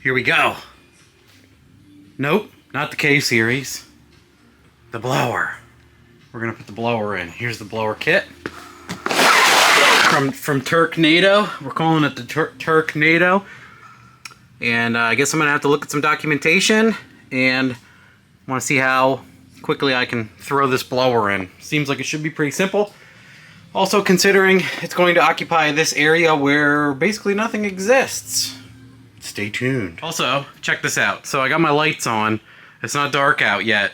Here we go. Nope, not the K series. The blower. We're gonna put the blower in. Here's the blower kit. From TorqNado. We're calling it the TorqNado. And I guess I'm gonna have to look at some documentation and want to see how quickly I can throw this blower in. Seems like it should be pretty simple. Also considering it's going to occupy this area where basically nothing exists. Stay tuned. Also, check this out. So I got my lights on. It's not dark out yet,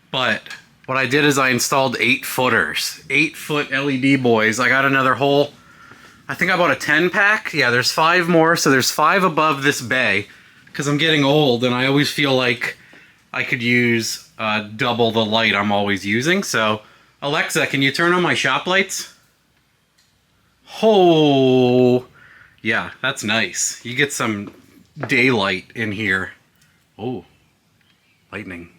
but what I did is I installed 8-footers. 8-foot LED boys. I got another whole, I think I bought a 10-pack. Yeah, there's 5 more, so there's 5 above this bay. Because I'm getting old and I always feel like I could use double the light I'm always using. So, Alexa, can you turn on my shop lights? Oh, yeah, that's nice. You get some daylight in here. Oh, lightning,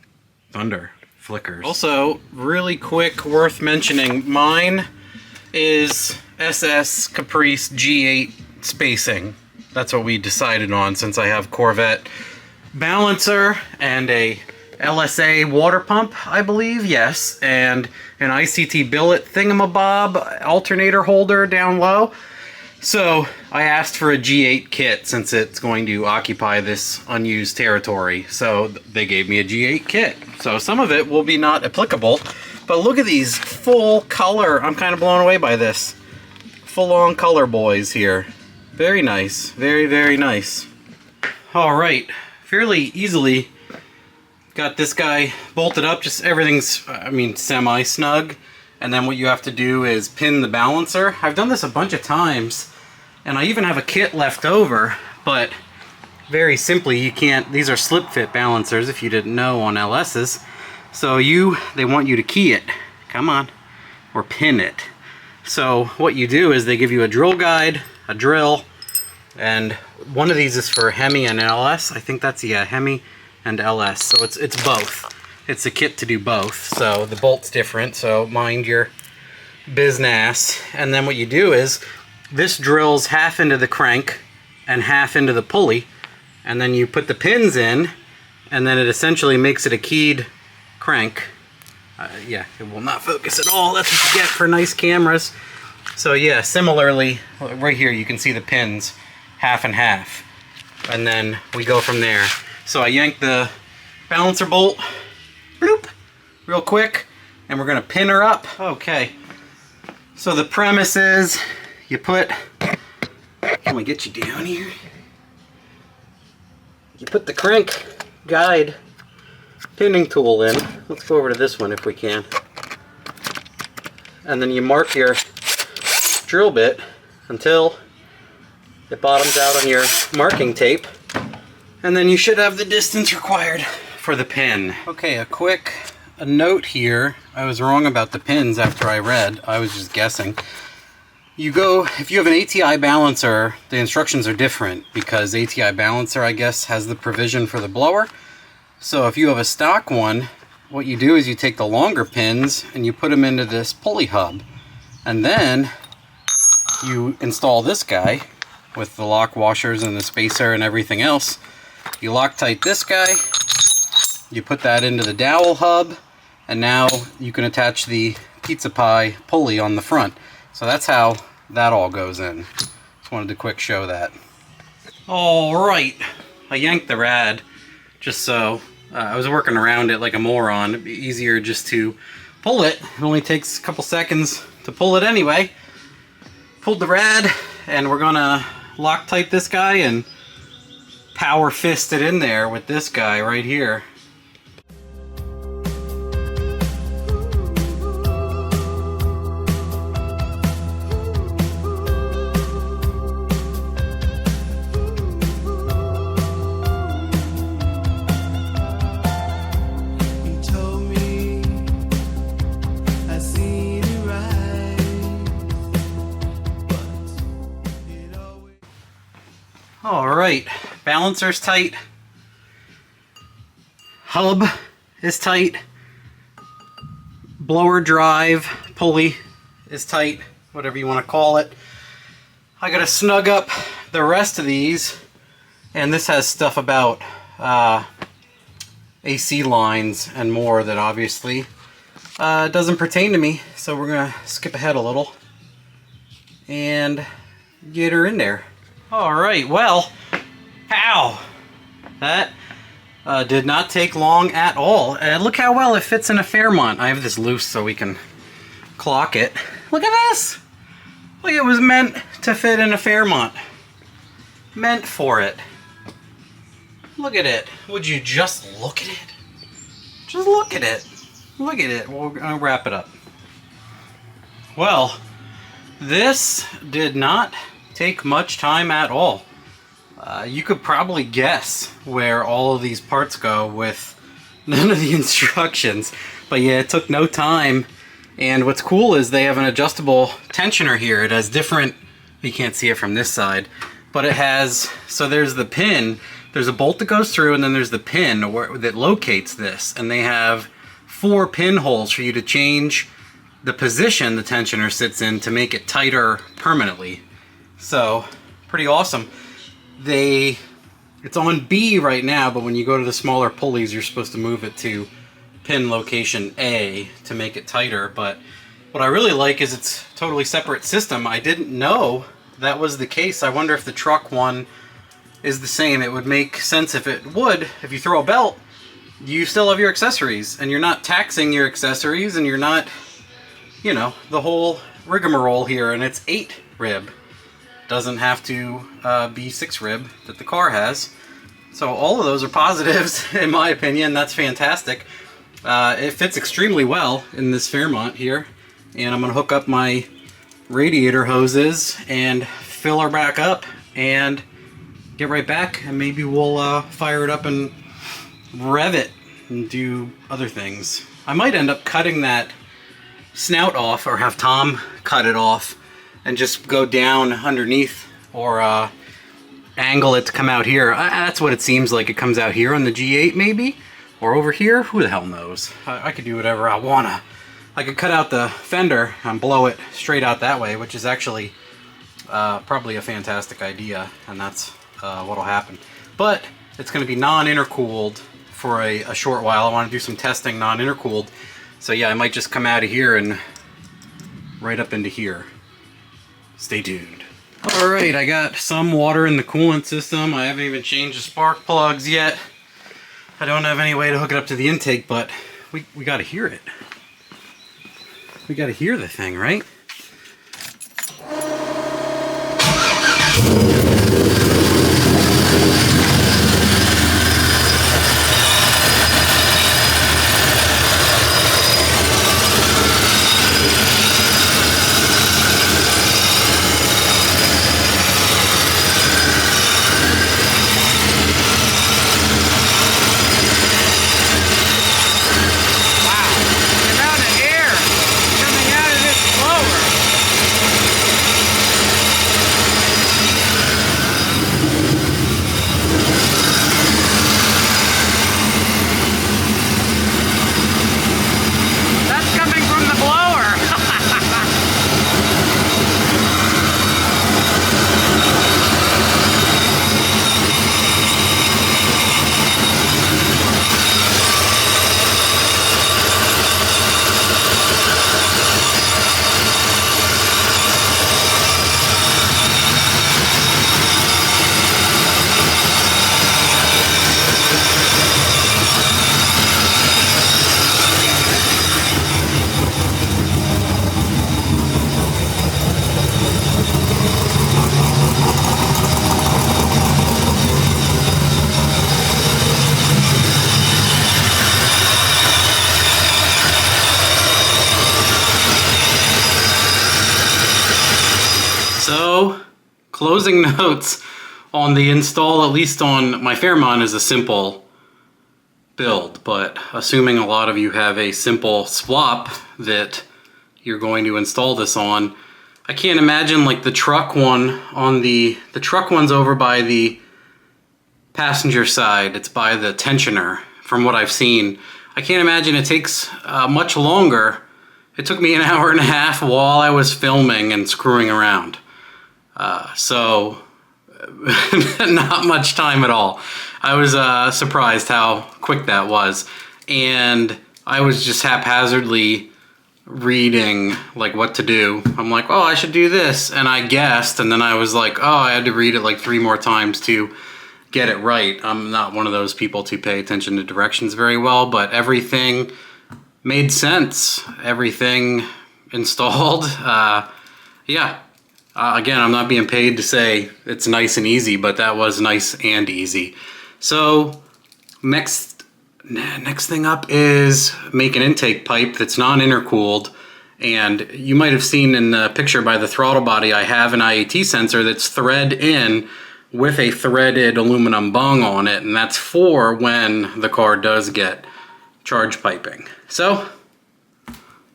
thunder, flickers. Also, really quick, worth mentioning, mine is SS Caprice G8 spacing. That's what we decided on since I have Corvette balancer and a LSA water pump, I believe, yes, and an ICT billet thingamabob alternator holder down low. So I asked for a G8 kit since it's going to occupy this unused territory. So they gave me a G8 kit. So some of it will be not applicable, but look at these full color. I'm kind of blown away by this. Full on color boys here. Very nice. Very, very nice. All right. Fairly easily got this guy bolted up. Just everything's, I mean, semi-snug. And then what you have to do is pin the balancer. I've done this a bunch of times, and I even have a kit left over, but very simply, you can't, these are slip fit balancers if you didn't know on LS's. So they want you to key it, come on, or pin it. So what you do is they give you a drill guide, a drill, and one of these is for Hemi and LS. I think that's, yeah, Hemi and LS, so it's both. It's a kit to do both, so the bolt's different, so mind your business. And then what you do is, this drills half into the crank and half into the pulley, and then you put the pins in, and then it essentially makes it a keyed crank. Yeah, it will not focus at all. That's what you get for nice cameras. So yeah, similarly, right here you can see the pins, half and half. And then we go from there. So I yank the balancer bolt, bloop, real quick, and we're gonna pin her up. Okay, so the premise is you put, can we get you down here? You put the crank guide pinning tool in. Let's go over to this one if we can. And then you mark your drill bit until it bottoms out on your marking tape. And then you should have the distance required for the pin. Okay, a note here. I was wrong about the pins after I read. I was just guessing. If you have an ATI balancer, the instructions are different because ATI balancer, I guess, has the provision for the blower. So if you have a stock one, what you do is you take the longer pins and you put them into this pulley hub. And then you install this guy with the lock washers and the spacer and everything else. You Loctite this guy, you put that into the dowel hub, and now you can attach the pizza pie pulley on the front. So that's how that all goes in. Just wanted to quick show that. Alright, I yanked the rad just so I was working around it like a moron. It'd be easier just to pull it. It only takes a couple seconds to pull it anyway. Pulled the rad, and we're gonna Loctite this guy and power fist it in there with this guy right here. Alright, balancer's tight, hub is tight, blower drive pulley is tight, whatever you want to call it. I gotta snug up the rest of these And this has stuff about AC lines and more that obviously doesn't pertain to me. So we're gonna skip ahead a little and get her in there. All right, well, ow, that did not take long at all. And look how well it fits in a Fairmont. I have this loose so we can clock it. Look at this. Like it was meant to fit in a Fairmont. Meant for it. Look at it. Would you just look at it? Just look at it. Look at it. We're gonna wrap it up. Well, this did not take much time at all. You could probably guess where all of these parts go with none of the instructions. But yeah, it took no time. And what's cool is they have an adjustable tensioner here. It has different, you can't see it from this side, but it has, so there's the pin, there's a bolt that goes through, and then there's the pin that locates this. And they have 4 pinholes for you to change the position the tensioner sits in to make it tighter permanently. So, pretty awesome. It's on B right now, but when you go to the smaller pulleys, you're supposed to move it to pin location A to make it tighter. But what I really like is it's a totally separate system. I didn't know that was the case. I wonder if the truck one is the same. It would make sense if it would. If you throw a belt, you still have your accessories, and you're not taxing your accessories, and you're not, you know, the whole rigmarole here. And it's 8 rib. Doesn't have to be 6 rib that the car has. So all of those are positives in my opinion. That's fantastic. It fits extremely well in this Fairmont here. And I'm gonna hook up my radiator hoses and fill her back up and get right back, and maybe we'll fire it up and rev it and do other things. I might end up cutting that snout off, or have Tom cut it off and just go down underneath, or angle it to come out here. That's what it seems like. It comes out here on the G8 maybe, or over here. Who the hell knows? I could do whatever I wanna. I could cut out the fender and blow it straight out that way, which is actually probably a fantastic idea, and that's what'll happen. But it's gonna be non-intercooled for a short while. I wanna do some testing non-intercooled. So yeah, I might just come out of here and right up into here. Stay tuned. Alright, I got some water in the coolant system. I haven't even changed the spark plugs yet. I don't have any way to hook it up to the intake, but we gotta hear it. We gotta hear the thing, right? So, closing notes on the install, at least on my Fairmont, is a simple build, but assuming a lot of you have a simple swap that you're going to install this on, I can't imagine like the truck one on the truck one's over by the passenger side. It's by the tensioner from what I've seen. I can't imagine it takes much longer. It took me an hour and a half while I was filming and screwing around. So not much time at all. I was surprised how quick that was. And I was just haphazardly reading like what to do. I'm like, oh, I should do this. And I guessed, and then I was like, oh, I had to read it like 3 more times to get it right. I'm not one of those people to pay attention to directions very well, but everything made sense. Everything installed. Yeah. Again, I'm not being paid to say it's nice and easy, but that was nice and easy. So next thing up is make an intake pipe that's non-intercooled. And you might have seen in the picture by the throttle body, I have an IAT sensor that's thread in with a threaded aluminum bung on it. And that's for when the car does get charge piping. So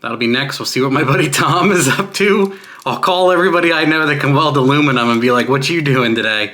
that'll be next. We'll see what my buddy Tom is up to. I'll call everybody I know that can weld aluminum and be like, what you doing today?